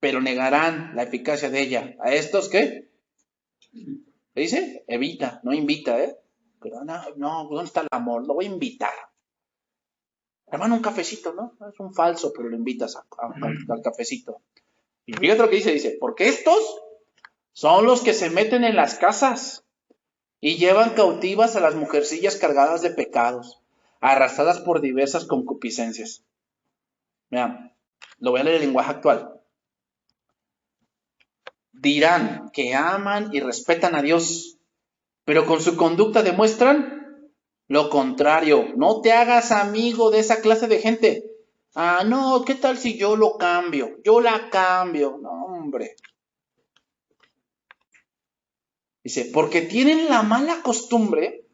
pero negarán la eficacia de ella. ¿A estos qué? ¿Le dice? Evita, no invita, ¿eh? Pero no, ¿dónde está el amor? Lo voy a invitar. Hermano, un cafecito, ¿no? Es un falso, pero lo invitas al cafecito. Y fíjate lo que dice, porque estos son los que se meten en las casas y llevan cautivas a las mujercillas cargadas de pecados, arrastradas por diversas concupiscencias. Vean, lo voy a leer en lenguaje actual. Dirán que aman y respetan a Dios, pero con su conducta demuestran lo contrario. No te hagas amigo de esa clase de gente. Ah, no, ¿qué tal si yo lo cambio? Yo la cambio. No, hombre. Dice, porque tienen la mala costumbre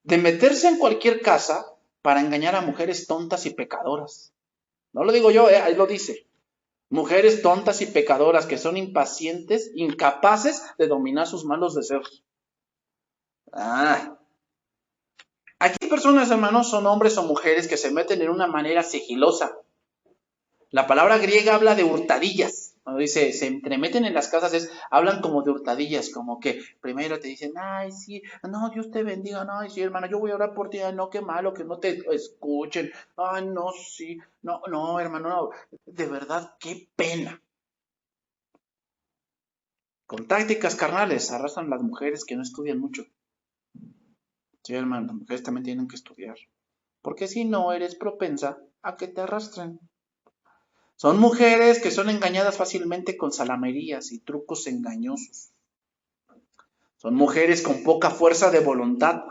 de meterse en cualquier casa para engañar a mujeres tontas y pecadoras. No lo digo yo, ahí lo dice. Mujeres tontas y pecadoras que son impacientes, incapaces de dominar sus malos deseos. Aquí personas, hermanos, son hombres o mujeres que se meten en una manera sigilosa. La palabra griega habla de hurtadillas. Cuando dice, se entremeten en las casas, hablan como de hurtadillas, como que primero te dicen, ay, sí, no, Dios te bendiga, no, ay, sí, hermano, yo voy a orar por ti, ay, no, qué malo, que no te escuchen, ay, no, sí, no, no, hermano, no, de verdad, qué pena. Con tácticas carnales arrastran las mujeres que no estudian mucho. Sí, hermano, las mujeres también tienen que estudiar, porque si no, eres propensa a que te arrastren. Son mujeres que son engañadas fácilmente con salamerías y trucos engañosos. Son mujeres con poca fuerza de voluntad,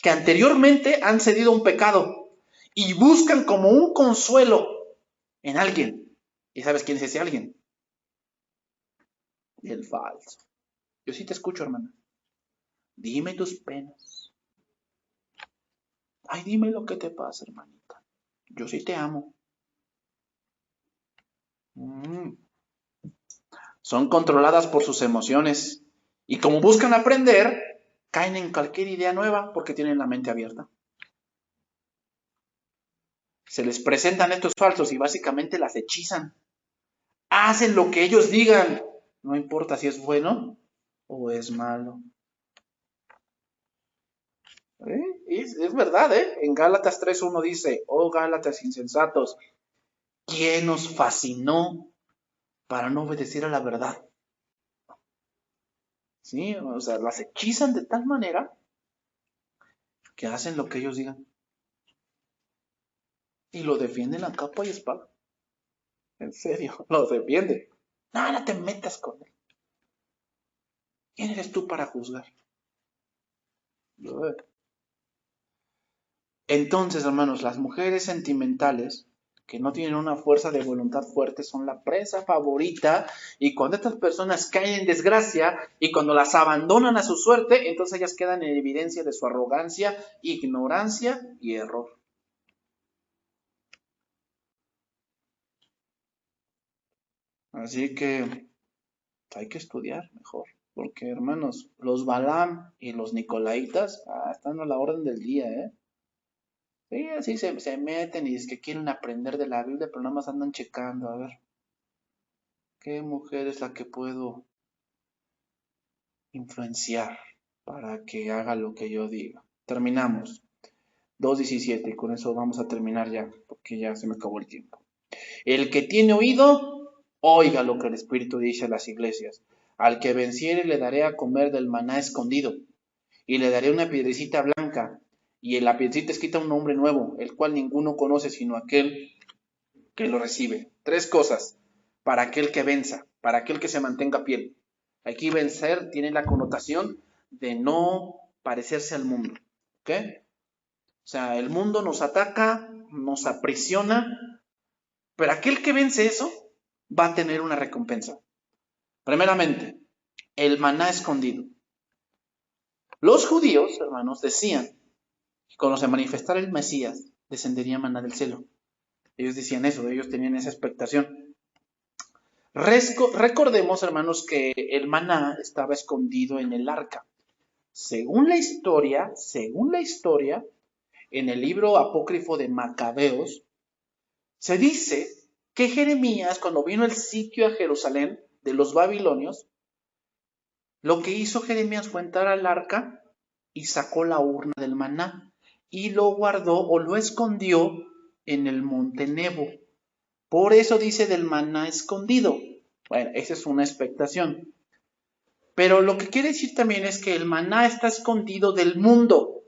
que anteriormente han cedido a un pecado y buscan como un consuelo en alguien. ¿Y sabes quién es ese alguien? El falso. Yo sí te escucho, hermana. Dime tus penas. Ay, dime lo que te pasa, hermanita. Yo sí te amo. Son controladas por sus emociones y como buscan aprender, caen en cualquier idea nueva porque tienen la mente abierta. Se les presentan estos falsos y básicamente las hechizan. Hacen lo que ellos digan, no importa si es bueno o es malo. Es verdad, ¿eh? En Gálatas 3:1 dice, oh Gálatas insensatos, ¿quién os fascinó para no obedecer a la verdad? Sí, o sea, las hechizan de tal manera que hacen lo que ellos digan. Y lo defienden a capa y espada. En serio, lo defienden. No, no te metas con él. ¿Quién eres tú para juzgar? Entonces, hermanos, las mujeres sentimentales que no tienen una fuerza de voluntad fuerte son la presa favorita y cuando estas personas caen en desgracia y cuando las abandonan a su suerte, entonces ellas quedan en evidencia de su arrogancia, ignorancia y error. Así que hay que estudiar mejor, porque hermanos, los Balaam y los Nicolaitas están a la orden del día, ¿eh? Sí, así se meten y es que quieren aprender de la Biblia, pero nada más andan checando, a ver, ¿qué mujer es la que puedo influenciar para que haga lo que yo diga? Terminamos. 2:17, y con eso vamos a terminar ya, porque ya se me acabó el tiempo. El que tiene oído, oiga lo que el Espíritu dice a las iglesias. Al que venciere le daré a comer del maná escondido, y le daré una piedrecita blanca, y en la piedrecita escrita un nombre nuevo, el cual ninguno conoce sino aquel que lo recibe. 3 cosas para aquel que venza, para aquel que se mantenga fiel. Aquí vencer tiene la connotación de no parecerse al mundo. ¿Ok? O sea, el mundo nos ataca, nos aprisiona, pero aquel que vence eso va a tener una recompensa. Primeramente, el maná escondido. Los judíos, hermanos, decían que cuando se manifestara el Mesías, descendería maná del cielo. Ellos decían eso, ellos tenían esa expectación. Recordemos, hermanos, que el maná estaba escondido en el arca. Según la historia, en el libro apócrifo de Macabeos, se dice que Jeremías, cuando vino el sitio a Jerusalén de los babilonios, lo que hizo Jeremías fue entrar al arca y sacó la urna del maná y lo guardó o lo escondió en el monte Nebo. Por eso dice del maná escondido. Bueno, esa es una expectación. Pero lo que quiere decir también es que el maná está escondido del mundo,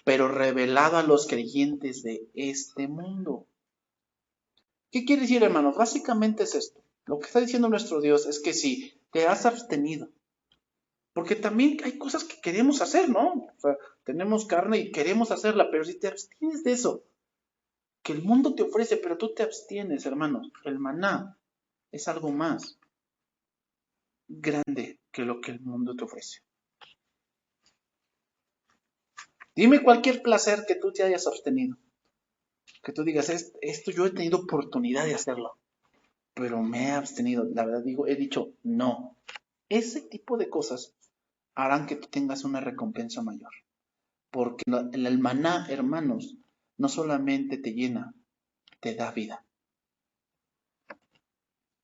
pero revelado a los creyentes de este mundo. ¿Qué quiere decir, hermanos? Básicamente es esto. Lo que está diciendo nuestro Dios es que si te has abstenido, porque también hay cosas que queremos hacer, ¿no? O sea, tenemos carne y queremos hacerla, pero si te abstienes de eso, que el mundo te ofrece, pero tú te abstienes, hermanos, el maná es algo más grande que lo que el mundo te ofrece. Dime cualquier placer que tú te hayas abstenido. Que tú digas, esto yo he tenido oportunidad de hacerlo, pero me he abstenido. La verdad digo, he dicho no. Ese tipo de cosas harán que tú tengas una recompensa mayor. Porque el maná, hermanos, no solamente te llena, te da vida.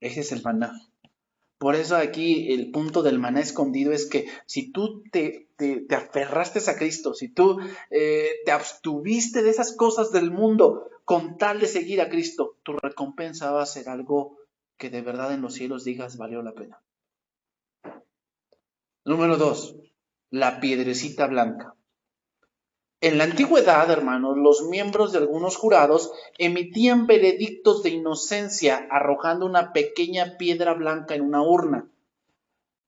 Ese es el maná. Por eso aquí el punto del maná escondido es que si tú te aferraste a Cristo, si tú te abstuviste de esas cosas del mundo con tal de seguir a Cristo, tu recompensa va a ser algo que de verdad en los cielos digas valió la pena. Número 2, la piedrecita blanca. En la antigüedad, hermanos, los miembros de algunos jurados emitían veredictos de inocencia arrojando una pequeña piedra blanca en una urna.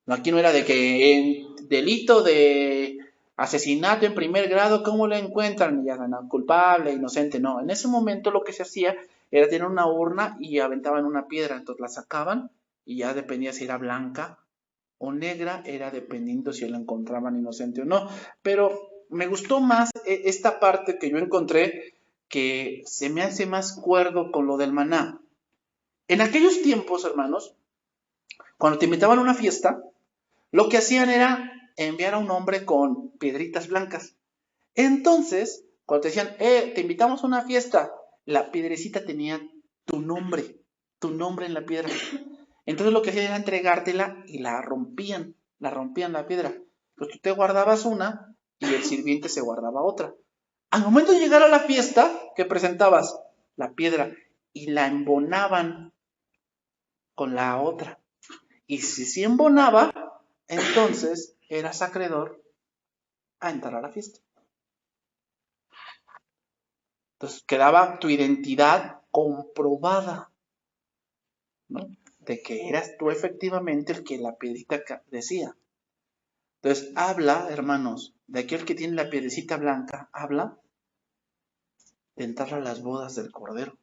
Aquí no era de que en delito de asesinato en primer grado, ¿cómo lo encuentran? Ya ganan culpable, inocente, no. En ese momento lo que se hacía era tener una urna y aventaban una piedra, entonces la sacaban y ya dependía si era blanca o negra, era dependiendo si la encontraban inocente o no. Pero me gustó más esta parte que yo encontré, que se me hace más cuerdo con lo del maná. En aquellos tiempos, hermanos, cuando te invitaban a una fiesta, lo que hacían era enviar a un hombre con piedritas blancas. Entonces, cuando te decían, te invitamos a una fiesta, la piedrecita tenía tu nombre en la piedra. Entonces lo que hacían era entregártela y la rompían la piedra. Pues tú te guardabas una y el sirviente se guardaba otra. Al momento de llegar a la fiesta, que presentabas la piedra y la embonaban con la otra. Y si sí embonaba, entonces eras acreedor a entrar a la fiesta. Entonces quedaba tu identidad comprobada, ¿no? De que eras tú efectivamente el que la piedrita decía. Entonces habla, hermanos, de aquel que tiene la piedrecita blanca, habla de entrar a las bodas del Cordero.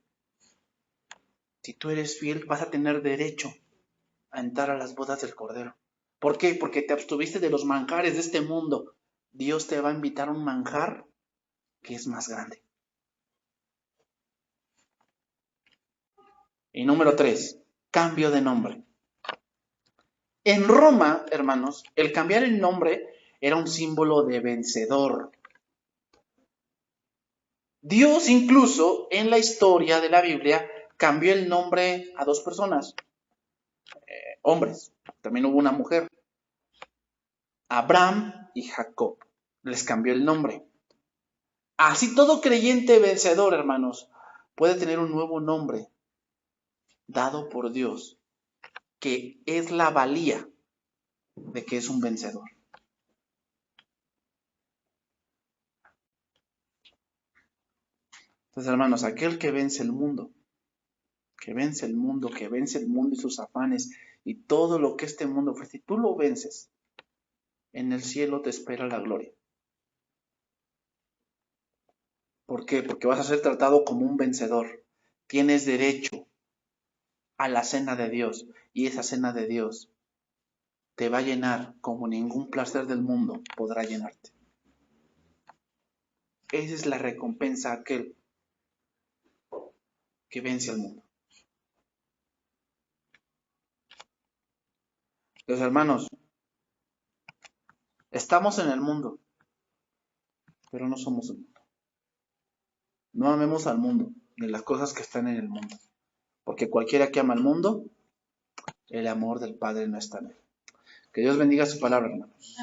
Si tú eres fiel, vas a tener derecho a entrar a las bodas del Cordero. ¿Por qué? Porque te abstuviste de los manjares de este mundo. Dios te va a invitar a un manjar que es más grande. Y número 3, cambio de nombre. En Roma, hermanos, el cambiar el nombre era un símbolo de vencedor. Dios incluso en la historia de la Biblia cambió el nombre a 2 personas, hombres, también hubo una mujer, Abraham y Jacob, les cambió el nombre. Así todo creyente vencedor, hermanos, puede tener un nuevo nombre dado por Dios, que es la valía de que es un vencedor. Entonces, hermanos, aquel que vence el mundo, que vence el mundo y sus afanes y todo lo que este mundo ofrece, si tú lo vences, en el cielo te espera la gloria. ¿Por qué? Porque vas a ser tratado como un vencedor. Tienes derecho a la cena de Dios y esa cena de Dios te va a llenar como ningún placer del mundo podrá llenarte. Esa es la recompensa a aquel que vence al mundo. Los hermanos, estamos en el mundo, pero no somos el mundo. No amemos al mundo, ni las cosas que están en el mundo. Porque cualquiera que ama al mundo, el amor del Padre no está en él. Que Dios bendiga su palabra, hermanos.